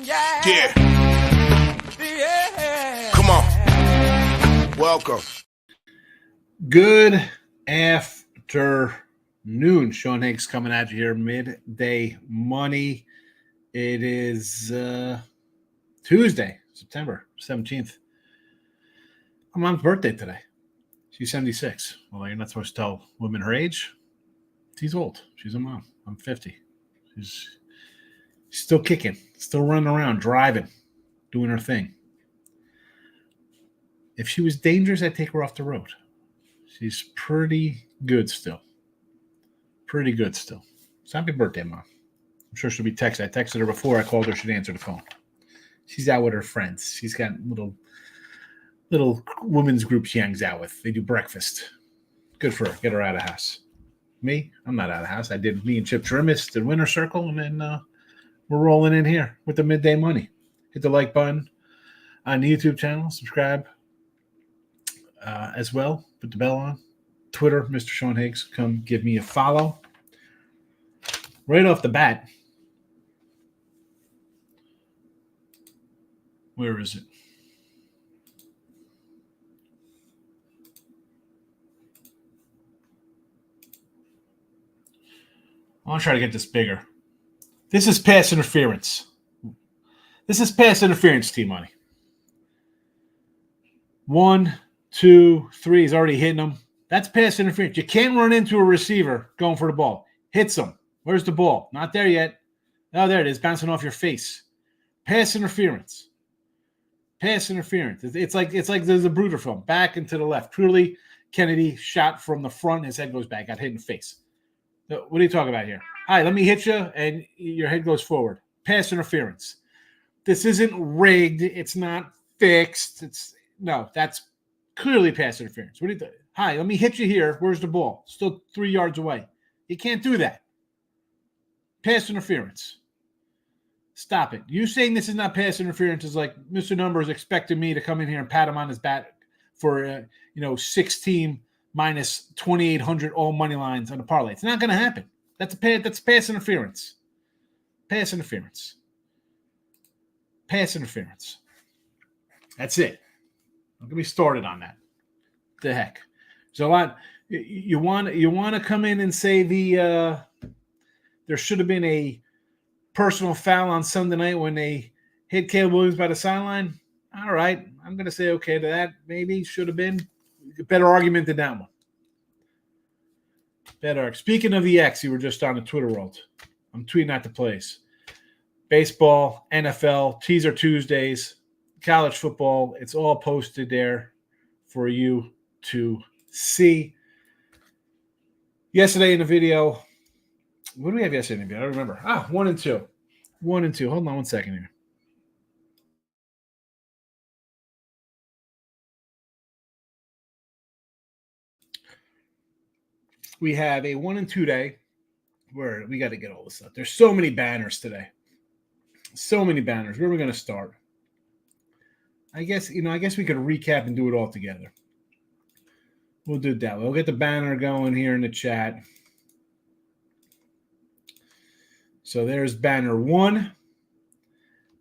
Yeah. Come on. Welcome. Good afternoon. Sean Higgs coming at you here, midday money. It is Tuesday, September 17th. My mom's birthday today. She's 76. Well, you're not supposed to tell women her age. She's old. She's a mom. I'm 50. She's still kicking, still running around, driving, doing her thing. If she was dangerous, I'd take her off the road. She's pretty good still. Pretty good still. So happy birthday, Mom. I'm sure she'll be texting. I texted her before I called her. She'd answer the phone. She's out with her friends. She's got little women's group she hangs out with. They do breakfast. Good for her. Get her out of the house. Me, I'm not out of the house. Me and Chip Trimis did Winner Circle, and then we're rolling in here with the midday money. Hit the like button on the YouTube channel. Subscribe as well. Put the bell on. Twitter, Mr. Sean Higgs. Come give me a follow. Right off the bat. Where is it? I want to try to get this bigger. This is pass interference. This is pass interference, T-Money. 1, 2, 3. He's already hitting them. That's pass interference. You can't run into a receiver going for the ball. Hits him. Where's the ball? Not there yet. Oh, there it is. Bouncing off your face. Pass interference. Pass interference. It's like there's a Bruder film. Back and to the left. Clearly, Kennedy shot from the front. His head goes back. Got hit in the face. What are you talking about here? Hi, let me hit you, and your head goes forward. Pass interference. This isn't rigged. It's not fixed. That's clearly pass interference. What do you think? Hi, let me hit you here. Where's the ball? Still 3 yards away. You can't do that. Pass interference. Stop it. You saying this is not pass interference is like Mr. Numbers expecting me to come in here and pat him on his back for 6-team minus 2,800 all money lines on the parlay. It's not going to happen. That's pass interference. Pass interference. Pass interference. That's it. Don't get me started on that. The heck. There's a lot. You want to come in and say there should have been a personal foul on Sunday night when they hit Caleb Williams by the sideline? All right. I'm going to say okay to that. Maybe should have been. Better argument than that one. Better. Speaking of the X, you were just on the Twitter world. I'm tweeting out the plays. Baseball, NFL, Teaser Tuesdays, college football. It's all posted there for you to see. Yesterday in the video, what do we have yesterday in the video? I don't remember. 1 and 2. 1 and 2. Hold on one second here. We have a 1 and 2 day where we got to get all this stuff. There's so many banners today. So many banners. Where are we going to start? I guess we could recap and do it all together. We'll do that. We'll get the banner going here in the chat. So there's banner 1.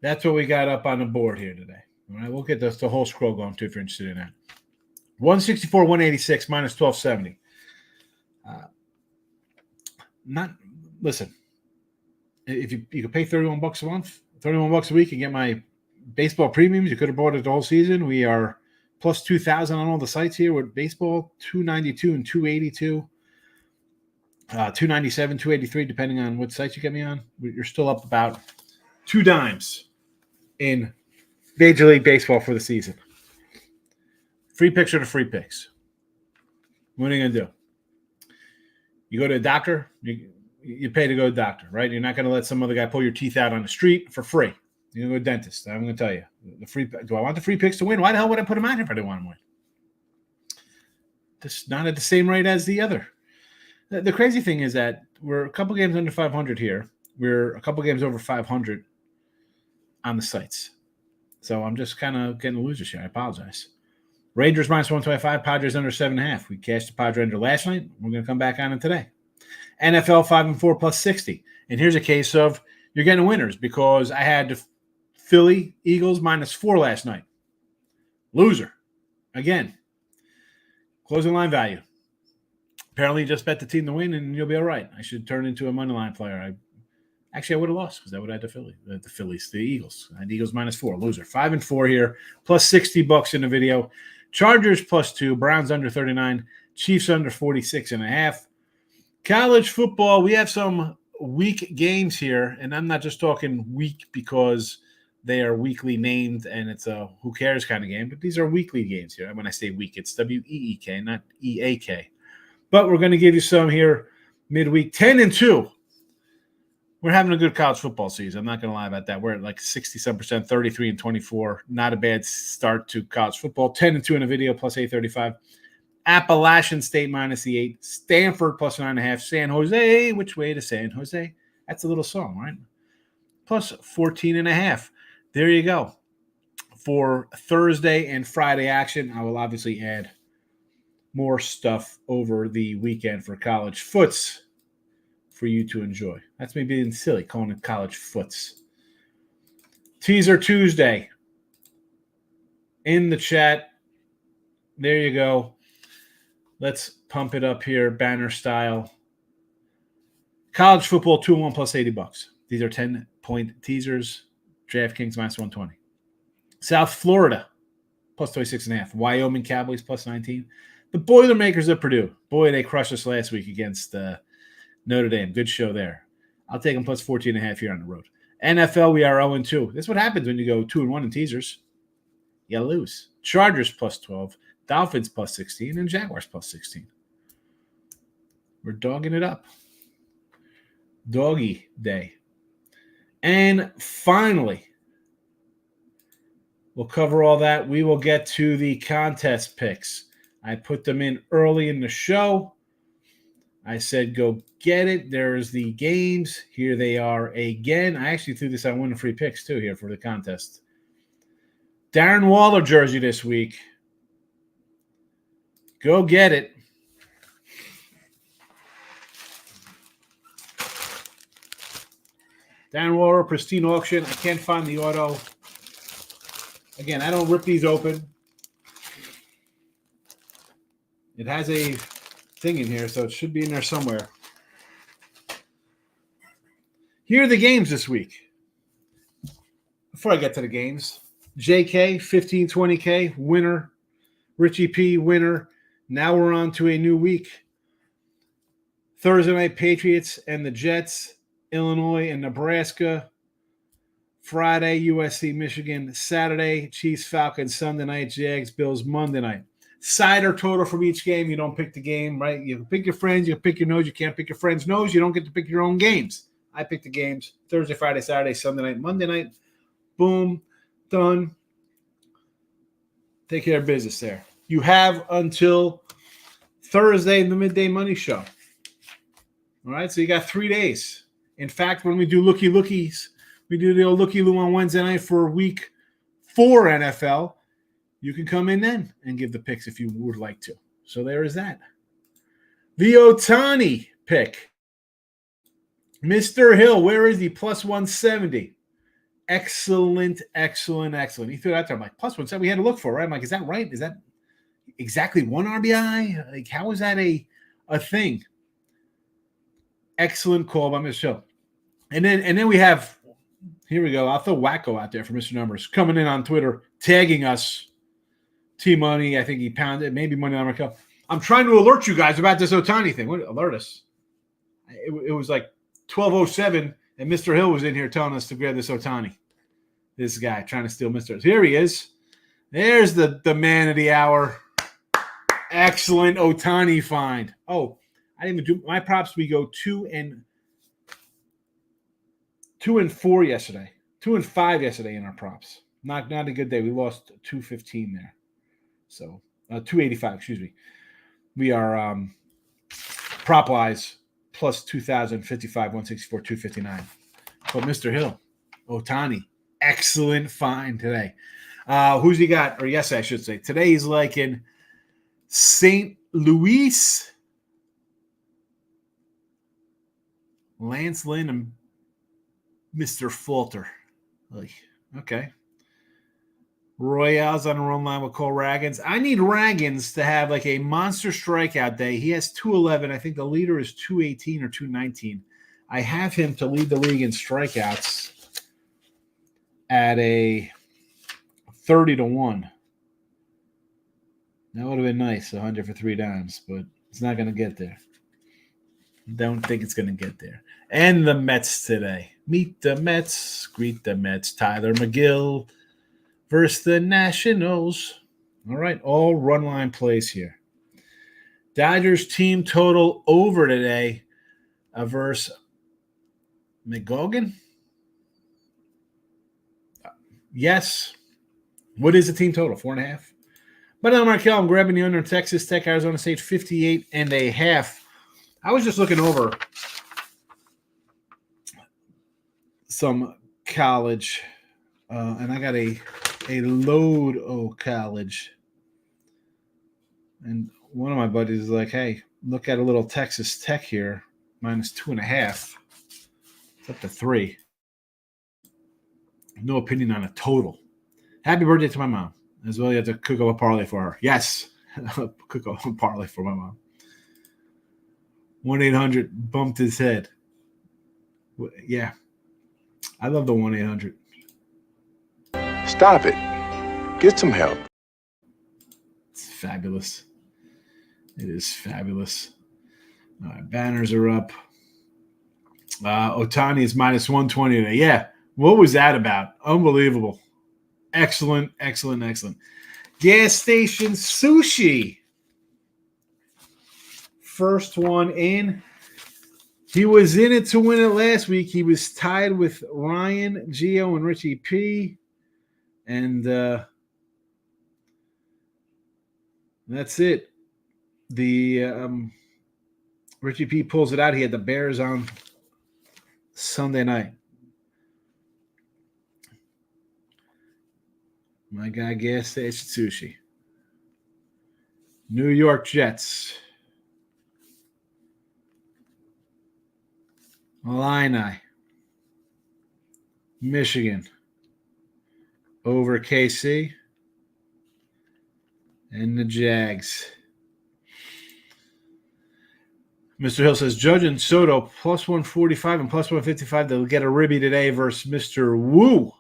That's what we got up on the board here today. All right, we'll get the whole scroll going too if you're interested in that. 164, 186 minus 1270. Listen. If you could pay $31 a month, $31 a week, and get my baseball premiums, you could have bought it the whole season. We are plus 2,000 on all the sites here with baseball, 292 and 282, 297, 283, depending on what sites you get me on. You're still up about 2 dimes in Major League Baseball for the season. Free picks or the free picks. What are you going to do? You go to a doctor, you pay to go to a doctor, right? You're not going to let some other guy pull your teeth out on the street for free. You're going to go to a dentist. I'm going to tell you. Do I want the free picks to win? Why the hell would I put them out if I didn't want to win? This not at the same rate as the other. The crazy thing is that we're a couple games under 500 here. We're a couple games over 500 on the sites. So I'm just kind of getting a loser here. I apologize. Rangers minus 125, Padres under 7.5. We cashed the Padre under last night. We're going to come back on it today. NFL 5-4 plus 60. And here's a case of you're getting winners because I had Philly, Eagles -4 last night. Loser. Again. Closing line value. Apparently, just bet the team to win and you'll be all right. I should turn into a money line player. I would have lost because I would have had the Eagles. I had Eagles -4. Loser. 5-4 here. Plus $60 in the video. Chargers +2. Browns under 39. Chiefs under 46.5. College football, we have some weak games here. And I'm not just talking weak because they are weekly named and it's a who cares kind of game. But these are weekly games here. When I say weak, it's WEEK, not EAK. But we're going to give you some here midweek. 10-2. We're having a good college football season. I'm not going to lie about that. We're at like 60-some%, 33-24. Not a bad start to college football. 10-2 in a video, plus 835. Appalachian State -8. Stanford +9.5. San Jose, which way to San Jose? That's a little song, right? Plus 14.5. There you go. For Thursday and Friday action, I will obviously add more stuff over the weekend for college foots for you to enjoy. That's me being silly, calling it college foots. Teaser Tuesday. In the chat. There you go. Let's pump it up here, banner style. College football 2-1 plus $80. These are 10-point teasers. DraftKings -120. South Florida plus 26.5. Wyoming Cowboys +19. The Boilermakers of Purdue. Boy, they crushed us last week against Notre Dame. Good show there. I'll take them plus 14.5 here on the road. NFL, we are 0-2. This is what happens when you go 2-1 in teasers. You lose. Chargers +12. Dolphins +16. And Jaguars +16. We're dogging it up. Doggy day. And finally, we'll cover all that. We will get to the contest picks. I put them in early in the show. I said, go get it. There's the games. Here they are again. I actually threw this on one of the free picks, too, here for the contest. Darren Waller jersey this week. Go get it. Darren Waller, pristine auction. I can't find the auto. Again, I don't rip these open. It has a thing in here, so it should be in there somewhere. Here are the games this week. Before I get to the games, JK, 15-20K, winner. Richie P, winner. Now we're on to a new week. Thursday night, Patriots and the Jets. Illinois and Nebraska. Friday, USC, Michigan. Saturday, Chiefs, Falcons. Sunday night, Jags, Bills. Monday night. Side or total from each game. You don't pick the game, right? You pick your friends. You pick your nose. You can't pick your friend's nose. You don't get to pick your own games. I pick the games. Thursday, Friday, Saturday, Sunday night, Monday night. Boom. Done. Take care of business there. You have until Thursday in the Midday Money Show. All right, so you got 3 days. In fact, when we do lookies, we do the old looky-loo on Wednesday night for week 4 NFL. You can come in then and give the picks if you would like to. So there is that. The Ohtani pick. Mr. Hill, where is he? Plus 170. Excellent. He threw that there. I'm like, plus 170. We had to look for, right? I'm like, is that right? Is that exactly one RBI? Like, how is that a thing? Excellent call by Mr. Hill. And then we have, here we go. I'll throw Wacko out there for Mr. Numbers. Coming in on Twitter, tagging us. T-Money, I think he pounded, maybe Money on America. I'm trying to alert you guys about this Ohtani thing. What, alert us. It was like 12:07, and Mr. Hill was in here telling us to grab this Ohtani. This guy trying to steal Mr. Here he is. There's the man of the hour. Excellent Ohtani find. Oh, I didn't even do my props. We go 2 and 4 yesterday. 2 and 5 yesterday in our props. Not a good day. We lost 215 there. So 285, excuse me. We are prop wise plus 2,055, 164, 259. But Mr. Hill, Ohtani, excellent find today. Who's he got? Or yes, I should say. Today he's like in St. Louis. Lance Lynn and Mr. Falter. Like, Okay. Royale's on a run line with Cole Raggins. I need Raggins to have like a monster strikeout day. He has 211. I think the leader is 218 or 219. I have him to lead the league in strikeouts at a 30-1. That would have been nice, 100 for 3 dimes, but it's not going to get there. Don't think it's going to get there. And the Mets today. Meet the Mets, greet the Mets. Tyler McGill versus the Nationals. All right, all run line plays here. Dodgers team total over today versus McGogan. Yes. What is the team total? 4.5? But I'm Markel. I'm grabbing the under Texas Tech, Arizona State, 58.5. I was just looking over some college, and I got a load of college. And one of my buddies is like, hey, look at a little Texas Tech here, minus 2.5. It's up to 3. No opinion on a total. Happy birthday to my mom. As well, you have to cook up a parlay for her. Yes, cook up a parlay for my mom. 1-800 bumped his head. Yeah, I love the 1-800. Stop it. Get some help. It's fabulous. It is fabulous. All right, banners are up. Otani is minus 120 today. Yeah, what was that about? Unbelievable. Excellent, excellent, excellent. Gas station sushi. First one in. He was in it to win it last week. He was tied with Ryan, Gio, and Richie P. And that's it. The Richie P pulls it out. He had the Bears on Sunday night. My guy, gas station sushi. New York Jets. Illini. Michigan. Over KC. And the Jags. Mr. Hill says, Judge and Soto plus 145 and plus 155. They'll get a ribby today versus Mr. Wu.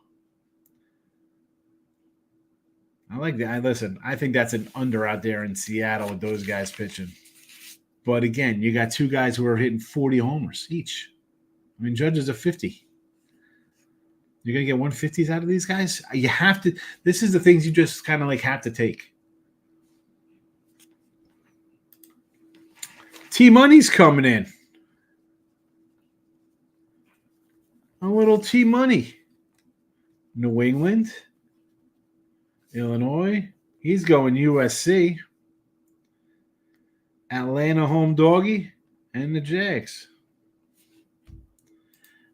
I like that. Listen, I think that's an under out there in Seattle with those guys pitching. But again, you got 2 guys who are hitting 40 homers each. I mean, Judge is a 50. You're going to get 150s out of these guys? You have to. This is the things you just kind of like have to take. T-Money's coming in. A little T-Money. New England. Illinois. He's going USC. Atlanta home doggy. And the Jags.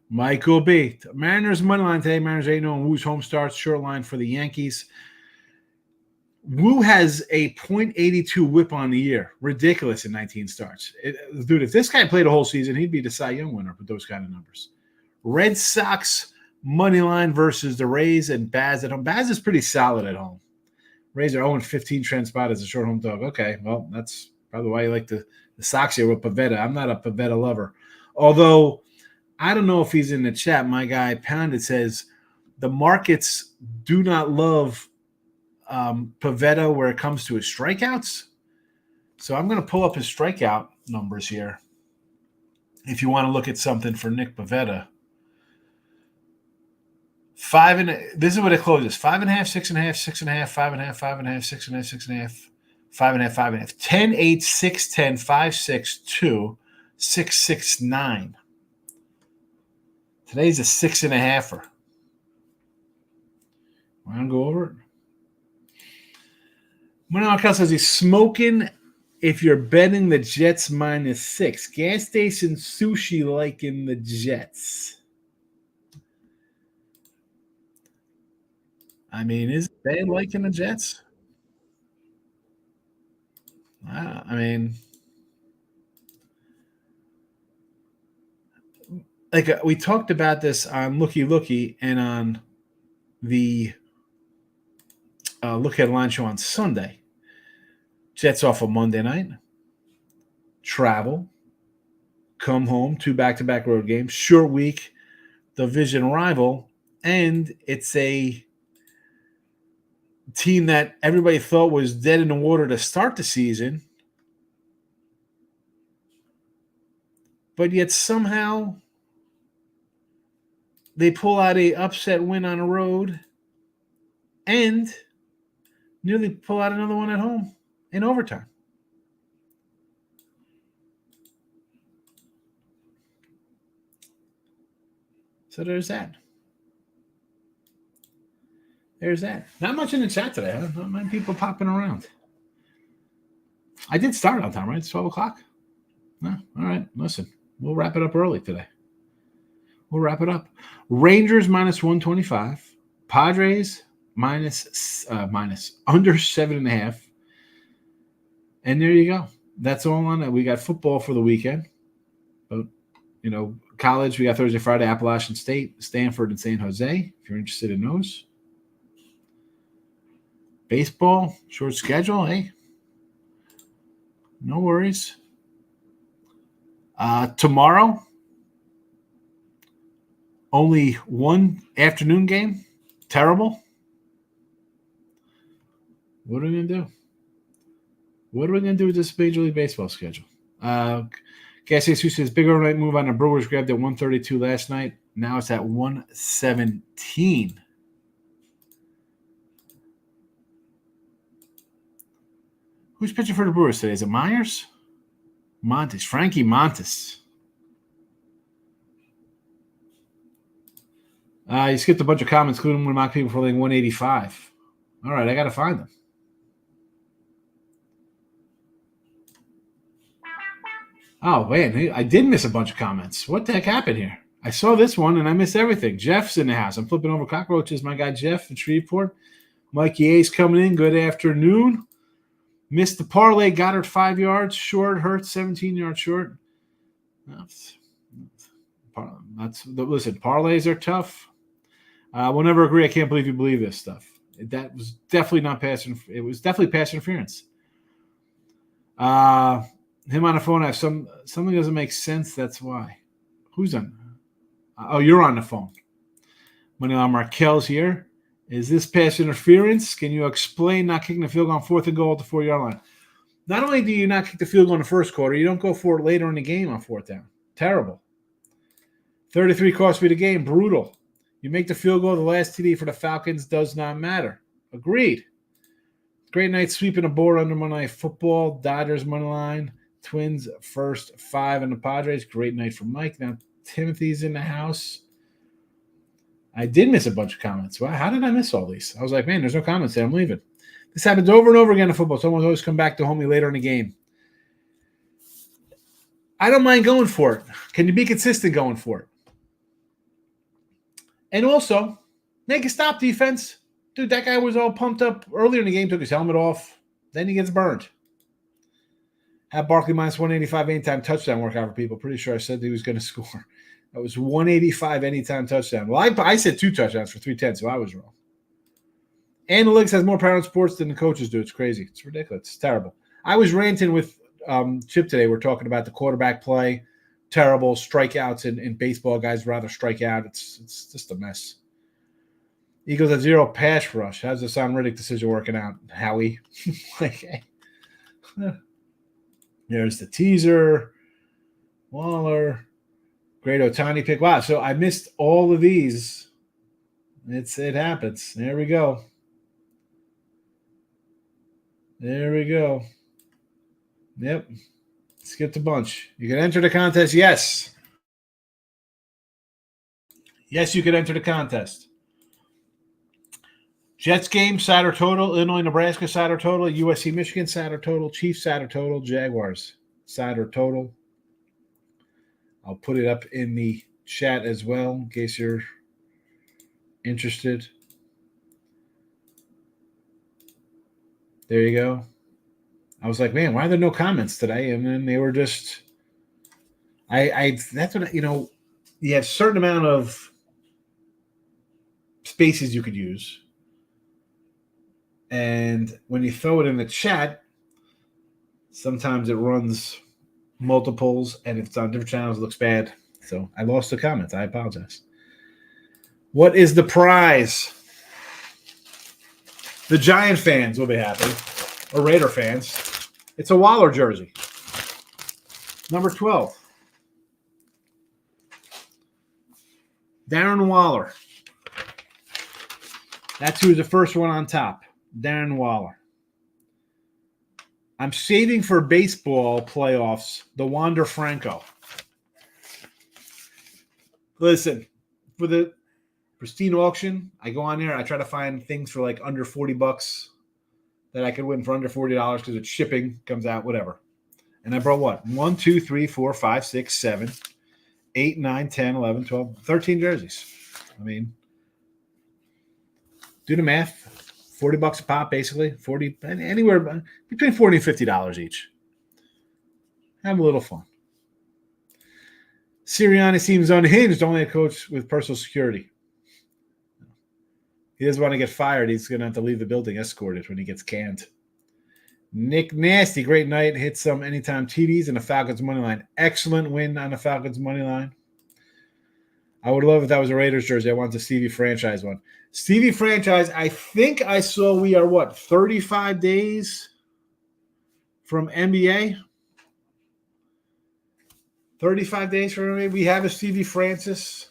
Michael B. Mariners money line today. Mariners 8-0. Wu's home starts. Short line for the Yankees. Wu has a .82 whip on the year. Ridiculous in 19 starts. Dude, if this guy played a whole season, he'd be the Cy Young winner with those kind of numbers. Red Sox money line versus the Rays and Baz at home. Baz is pretty solid at home. Rays are 0-15 trend spot as a short home dog. Okay, well, that's probably why you like the Sox here with Pavetta. I'm not a Pavetta lover. Although, I don't know if he's in the chat. My guy Pounded says the markets do not love Pavetta where it comes to his strikeouts. So I'm going to pull up his strikeout numbers here. If you want to look at something for Nick Pavetta. This is what it closes. 5.5, 6.5, 6.5, 5.5, 5.5, 6.5, 6.5, 5.5, 5.5. 10, 8, 6, 10, 5, 6, 2, 6, 6, 9. Today's a 6.5er. Want to go over it? Monarch says he's smoking if you're betting the Jets -6. Gas station sushi liking the Jets. I mean, is it bad liking the Jets? I mean, like we talked about this on Looky Looky and on the Look Ahead Line Show on Sunday. Jets off a Monday night. Travel. Come home. 2 back-to-back road games. Short week. Division rival. And it's a team that everybody thought was dead in the water to start the season. But yet somehow they pull out a upset win on the road and nearly pull out another one at home in overtime. So there's that. There's that. Not much in the chat today, huh? Not many people popping around. I did start on time, right? It's 12 o'clock. No, all right. Listen, we'll wrap it up early today. We'll wrap it up. Rangers minus 125. Padres minus under 7.5. And there you go. That's all on it. We got football for the weekend. But, college, we got Thursday, Friday, Appalachian State, Stanford, and San Jose, if you're interested in those. Baseball, short schedule, hey. No worries. Tomorrow, only one afternoon game. Terrible. What are we going to do? What are we going to do with this Major League Baseball schedule? Cassius says big overnight move on the Brewers, grabbed at 132 last night. Now it's at 117. Who's pitching for the Brewers today? Is it Myers? Montes. Frankie Montes. You skipped a bunch of comments, including one of my people for like 185. All right, I got to find them. Oh, man, I did miss a bunch of comments. What the heck happened here? I saw this one, and I missed everything. Jeff's in the house. I'm flipping over cockroaches. My guy Jeff in Shreveport. Mikey A's coming in. Good afternoon. Missed the parlay. Goddard 5 yards short. Hurts 17 yards short. Listen, parlays are tough. We'll never agree. I can't believe you believe this stuff. That was definitely not pass. It was definitely pass interference. Him on the phone. I have something doesn't make sense. That's why. Who's on? Oh, you're on the phone. Moneyline Markel's here. Is this pass interference? Can you explain not kicking the field goal on 4th and goal at the 4-yard line? Not only do you not kick the field goal in the first quarter, you don't go for it later in the game on 4th down. Terrible. 33 cost me the game. Brutal. You make the field goal, the last TD for the Falcons does not matter. Agreed. Great night sweeping the board under Monday Night Football. Dodgers money line. Twins first 5 in the Padres. Great night for Mike. Now Timothy's in the house. I did miss a bunch of comments. Wow, how did I miss all these? I was like, man, there's no comments there. I'm leaving. This happens over and over again in football. Someone's always come back to homie later in the game. I don't mind going for it. Can you be consistent going for it? And also, make a stop defense. Dude, that guy was all pumped up earlier in the game, took his helmet off. Then he gets burned. Have Barkley minus 185 anytime touchdown workout for people. Pretty sure I said he was going to score. That was 185 anytime touchdown. Well, I said 2 touchdowns for 310, so I was wrong. Analytics has more power in sports than the coaches do. It's crazy. It's ridiculous. It's terrible. I was ranting with Chip today. We're talking about the quarterback play. Terrible strikeouts in baseball. Guys rather strike out. It's just a mess. Eagles have 0 pass rush. How's the Son Riddick decision working out, Howie? There's the teaser. Waller. Great Otani pick. Wow, so I missed all of these. It happens. There we go. There we go. Yep. Skipped a bunch. You can enter the contest. Yes. Yes, you can enter the contest. Jets game, side or total. Illinois, Nebraska, side or total. USC, Michigan, side or total. Chiefs, side or total. Jaguars, side or total. I'll put it up in the chat as well in case you're interested. There you go. I was like, man, why are there no comments today? And then they were just that's what you have a certain amount of spaces you could use. And when you throw it in the chat, sometimes it runs multiples, and if it's on different channels, it looks bad. So I lost the comments. I apologize. What is the prize? The Giant fans will be happy, or Raider fans. It's a Waller jersey. Number 12. Darren Waller. That's who's the first one on top. Darren Waller. I'm saving for baseball playoffs the Wander Franco. Listen, for the pristine auction, I go on there. I try to find things for like under $40 that I could win for under $40 because it's shipping, comes out, whatever. And I brought what? 1, 2, 3, 4, 5, 6, 7, 8, 9, 10, 11, 12, 13 jerseys. I mean, do the math. $40 a pop, basically. 40, anywhere between $40 and $50 each. Have a little fun. Sirianni seems unhinged, only a coach with personal security. He doesn't want to get fired. He's going to have to leave the building escorted when he gets canned. Nick Nasty, great night. Hit some anytime TDs and the Falcons money line. Excellent win on the Falcons money line. I would love if that was a Raiders jersey. I want the Stevie franchise one. Stevie franchise, I think I saw we are, 35 days from NBA? 35 days from NBA. We have a Stevie Francis.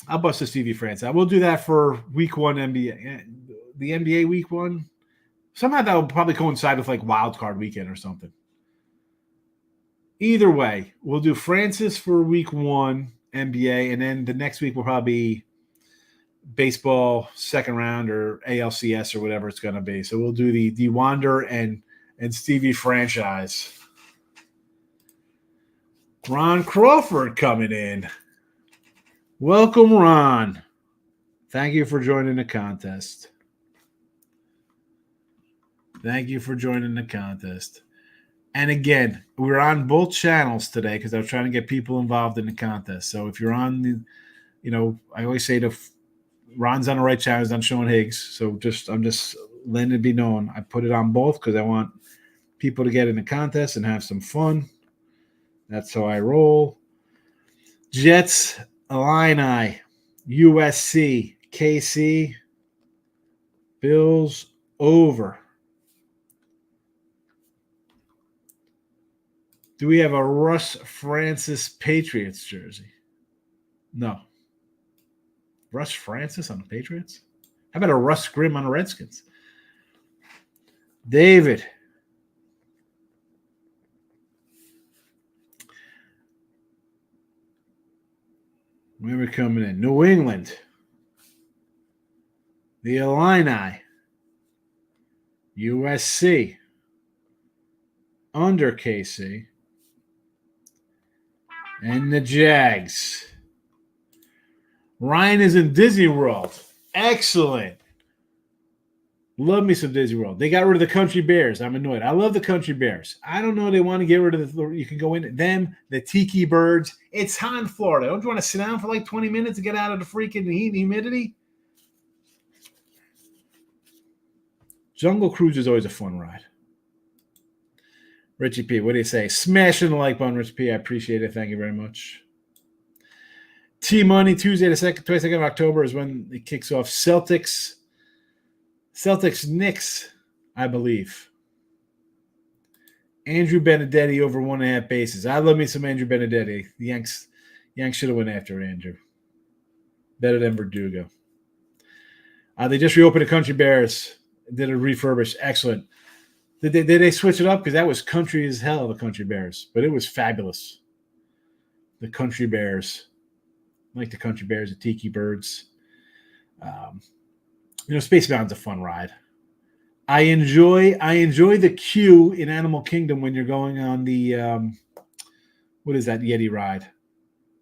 I'll bust a Stevie Francis. We'll do that for week 1 NBA. The NBA week 1. Somehow that will probably coincide with like wild card weekend or something. Either way, we'll do Francis for week 1 NBA, and then the next week will probably be baseball second round or ALCS or whatever it's going to be. So we'll do the Wander and Stevie franchise. Ron Crawford coming in. Welcome, Ron. Thank you for joining the contest. Thank you for joining the contest. And again, we're on both channels today because I was trying to get people involved in the contest. So if you're on the, I always say Ron's on the right channel, he's on showing Higgs. So I'm just letting it be known. I put it on both because I want people to get in the contest and have some fun. That's how I roll. Jets, Illini, USC, KC, Bills over. Do we have a Russ Francis Patriots jersey? No. Russ Francis on the Patriots? How about a Russ Grimm on the Redskins? David. Where are we coming in? New England. The Illini. USC. Under KC. And the Jags. Ryan is in Disney World. Excellent. Love me some Disney World. They got rid of the Country Bears. I'm annoyed. I love the Country Bears. I don't know. They want to get rid of you can go in them, the Tiki Birds. It's hot in Florida. Don't you want to sit down for like 20 minutes to get out of the freaking heat and humidity? Jungle Cruise is always a fun ride. Richie P, what do you say? Smashing the like button, Richie P. I appreciate it. Thank you very much. T-Money, Tuesday, the 22nd of October is when it kicks off. Celtics, Knicks, I believe. Andrew Benedetti over 1.5 bases. I love me some Andrew Benedetti. The Yanks should have went after Andrew. Better than Verdugo. They just reopened the Country Bears. Did a refurbish. Excellent. Did they switch it up? Because that was country as hell, the Country Bears. But it was fabulous. The Country Bears. I like the Country Bears, the Tiki Birds. Spacebound's a fun ride. I enjoy the queue in Animal Kingdom when you're going on the what is that Yeti ride?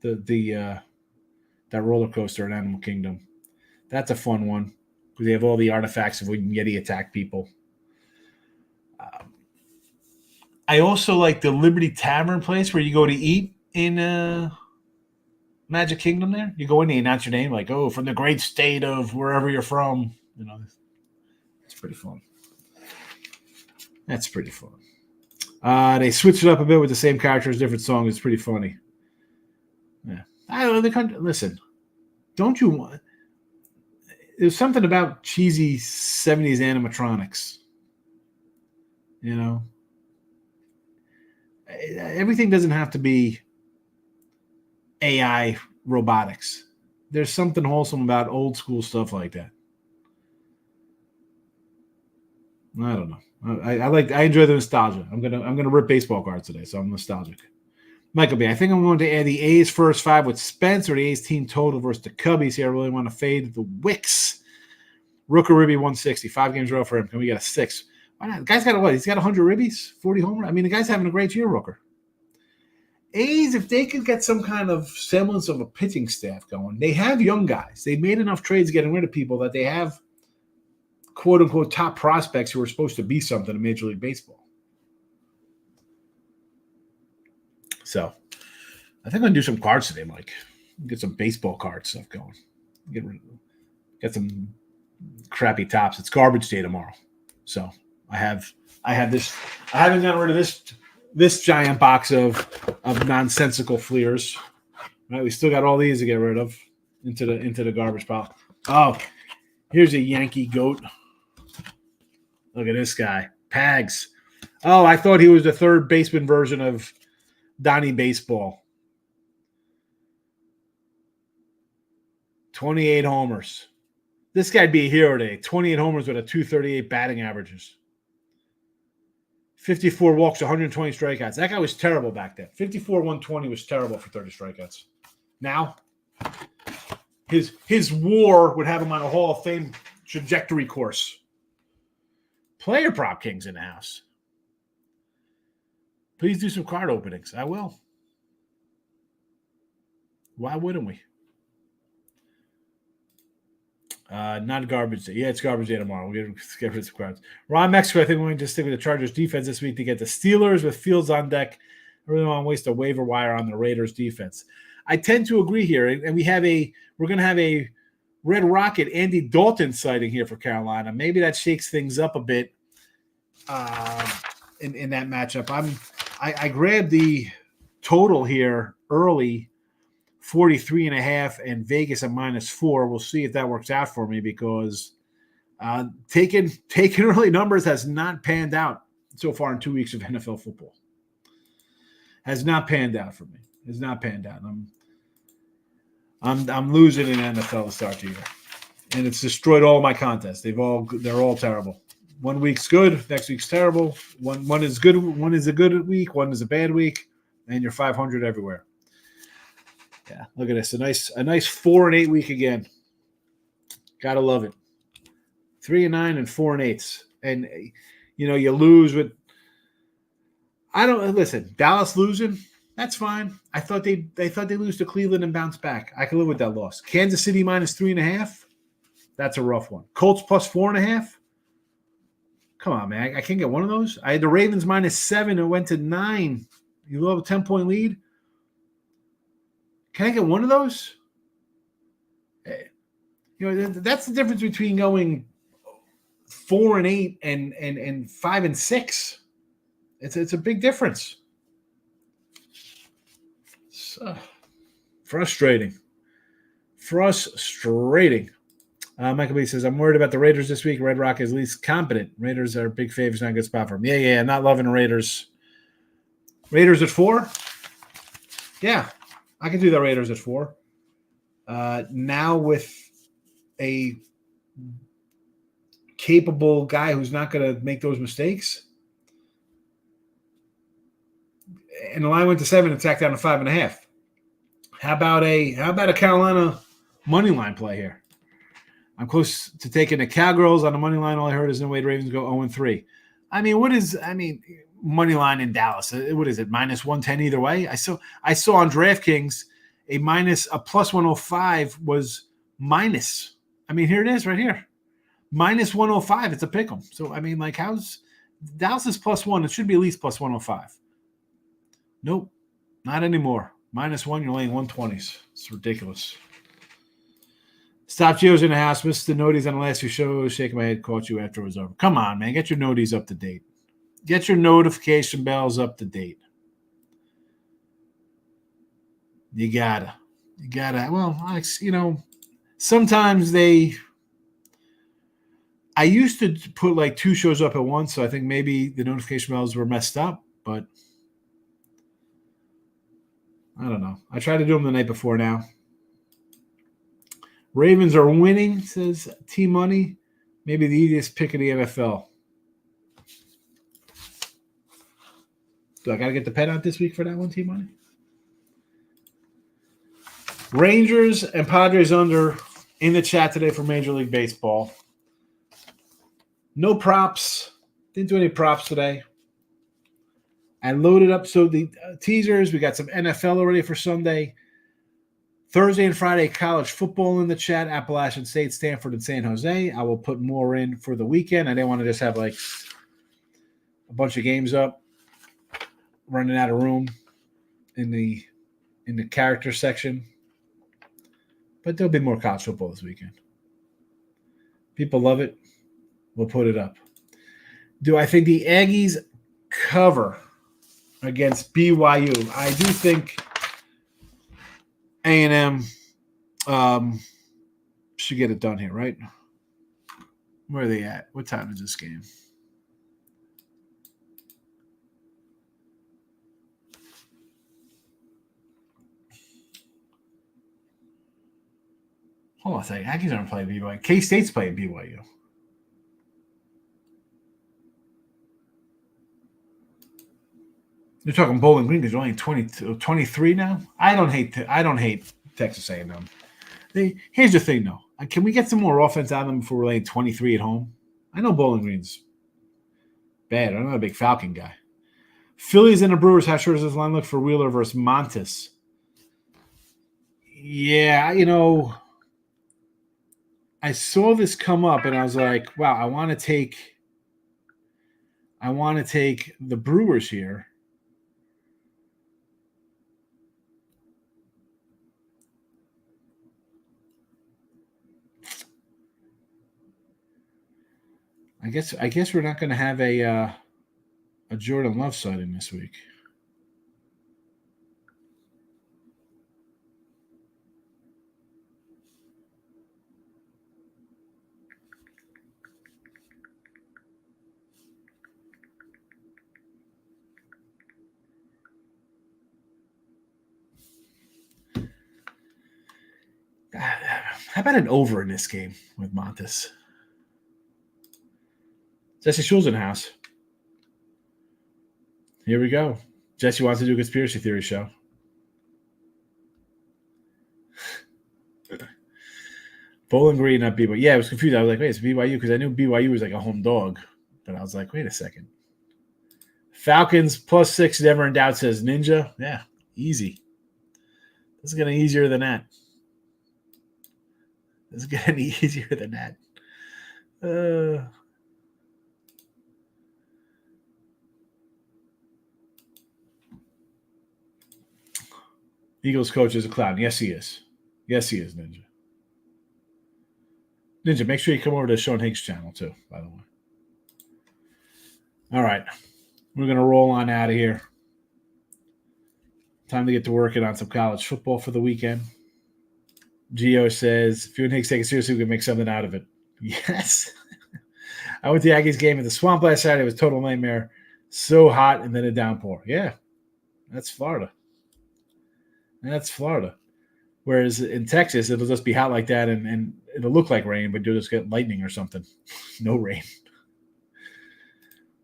That roller coaster in Animal Kingdom. That's a fun one because they have all the artifacts of when Yeti attack people. I also like the Liberty Tavern place where you go to eat in Magic Kingdom there? You go in, they announce your name, like, oh, from the great state of wherever you're from. You know, it's pretty fun. That's pretty fun. They switched it up a bit with the same characters, different songs. It's pretty funny. Yeah. I don't know. The country, listen, don't you want... There's something about cheesy 70s animatronics. You know? Everything doesn't have to be AI robotics. There's something wholesome about old school stuff like that. I don't know. I enjoy the nostalgia. I'm gonna rip baseball cards today, so I'm nostalgic. Michael B. I think I'm going to add the A's first 5 with Spence or the A's team total versus the Cubbies here. I really want to fade the Wicks. Rooker Ribby 160. 5 games row for him. Can we get a 6? Why not? The guy's got what? He's got 100 ribbies, 40 homer. I mean, the guy's having a great year, Rooker. A's, if they could get some kind of semblance of a pitching staff going, they have young guys. They've made enough trades getting rid of people that they have quote-unquote top prospects who are supposed to be something in Major League Baseball. So I think I'm going to do some cards today, Mike. Get some baseball card stuff going. Get some crappy tops. It's garbage day tomorrow. So I have this. I haven't gotten rid of this giant box of nonsensical fleers. Right, we still got all these to get rid of into the garbage pile. Oh, here's a Yankee goat. Look at this guy, Pags. Oh, I thought he was the third baseman version of Donnie Baseball. 28 homers. This guy'd be a hero today. 28 homers with a 238 batting averages. 54 walks, 120 strikeouts. That guy was terrible back then. 54, 120 was terrible for 30 strikeouts. Now, his WAR would have him on a Hall of Fame trajectory course. Player Prop Kings in the house. Please do some card openings. I will. Why wouldn't we? Not garbage day. Yeah, it's garbage day tomorrow. We'll get rid of some cards. Ron Mexico, I think we're going to just stick with the Chargers defense this week to get the Steelers with Fields on deck. I really want to waste a waiver wire on the Raiders defense. I tend to agree here, and we're going to have a Red Rocket Andy Dalton sighting here for Carolina. Maybe that shakes things up a bit in that matchup. I grabbed the total here early, 43.5, and Vegas at -4. We'll see if that works out for me because taking early numbers has not panned out so far in 2 weeks of NFL football. Has not panned out for me. Has not panned out. I'm losing in NFL to start the year, and it's destroyed all my contests. They're all terrible. 1 week's good, next week's terrible. One is good. One is a good week. One is a bad week, and you're 500 everywhere. Yeah, look at this. A nice 4 and 8 week again. Gotta love it. 3 and 9 and 4 and 8s. And you lose with Dallas losing, that's fine. I thought they lose to Cleveland and bounce back. I can live with that loss. Kansas City -3.5. That's a rough one. Colts +4.5. Come on, man. I can't get one of those. I had the Ravens -7 and went to 9. You love a 10-point lead. Can I get one of those? That's the difference between going 4 and 8 and 5 and 6. It's a big difference. Frustrating. Michael B says, I'm worried about the Raiders this week. Red Rock is least competent. Raiders are big favorites, not a good spot for them. Yeah, not loving the Raiders. Raiders at 4? Yeah. I can do the Raiders at 4. Now with a capable guy who's not going to make those mistakes. And the line went to 7 and tacked down to 5.5. How about a Carolina money line play here? I'm close to taking the Cowgirls on the money line. All I heard is no way the Ravens go 0-3. Money line in Dallas. What is it? -110 either way. I saw on DraftKings a +105 was minus. Here it is right here. -105. It's a pick 'em. So how's Dallas is +1? It should be at least +105. Nope, not anymore. -1. You're laying 120s. It's ridiculous. Stop Geo's in the house. Missed the noties on the last few shows. Shaking my head. Caught you after it was over. Come on, man. Get your noties up to date. Get your notification bells up to date. You gotta. Well, sometimes I used to put like 2 shows up at once, so I think maybe the notification bells were messed up, but I don't know. I tried to do them the night before now. Ravens are winning, says T-Money. Maybe the easiest pick of the NFL. Do I got to get the pen out this week for that one, T-Money? Rangers and Padres under in the chat today for Major League Baseball. No props. Didn't do any props today. I loaded up. So the teasers, we got some NFL already for Sunday. Thursday and Friday, college football in the chat. Appalachian State, Stanford, and San Jose. I will put more in for the weekend. I didn't want to just have like a bunch of games up, running out of room in the character section. But there'll be more college football this weekend. People love it. We'll put it up. Do I think the Aggies cover against BYU? I do think A&M should get it done here, right? Where are they at? What time is this game? Hold on a second. Aggies aren't playing BYU. K-State's playing BYU. You're talking Bowling Green because you're only 23 now. I don't hate Texas A&M. Here's the thing, though. Can we get some more offense out of them before we're laying 23 at home? I know Bowling Green's bad. I'm not a big Falcon guy. Phillies and the Brewers. How sure does this line look for Wheeler versus Montes? Yeah, I saw this come up and I was like, wow, I want to take the Brewers here. I guess we're not going to have a Jordan Love sighting this week. How about an over in this game with Montes? Jesse Schul's in the house. Here we go. Jesse wants to do a conspiracy theory show. Bowling Green, not BYU. Yeah, I was confused. I was like, wait, it's BYU because I knew BYU was like a home dog. But I was like, wait a second. Falcons +6, never in doubt, says Ninja. Yeah, easy. This is getting easier than that. Eagles coach is a clown. Yes, he is. Yes, he is, Ninja. Ninja, make sure you come over to Sean Higgs' channel, too, by the way. All right. We're going to roll on out of here. Time to get to working on some college football for the weekend. Gio says, if you and Higgs take it seriously, we can make something out of it. Yes. I went to the Aggies game at the Swamp last Saturday. It was a total nightmare. So hot and then a downpour. Yeah. That's Florida. Whereas in Texas, it'll just be hot like that and it'll look like rain, but you'll just get lightning or something. No rain.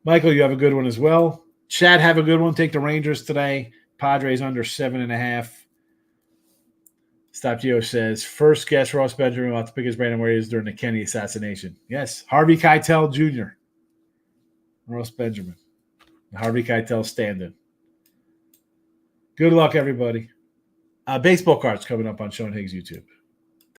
Michael, you have a good one as well. Chad, have a good one. Take the Rangers today. Padres under 7.5. Stop Gio says, first guess Ross Benjamin will have to pick his brain on where he is during the Kennedy assassination. Yes, Harvey Keitel Jr. Ross Benjamin. Harvey Keitel stand-in. Good luck, everybody. Baseball cards coming up on Sean Higgs' YouTube.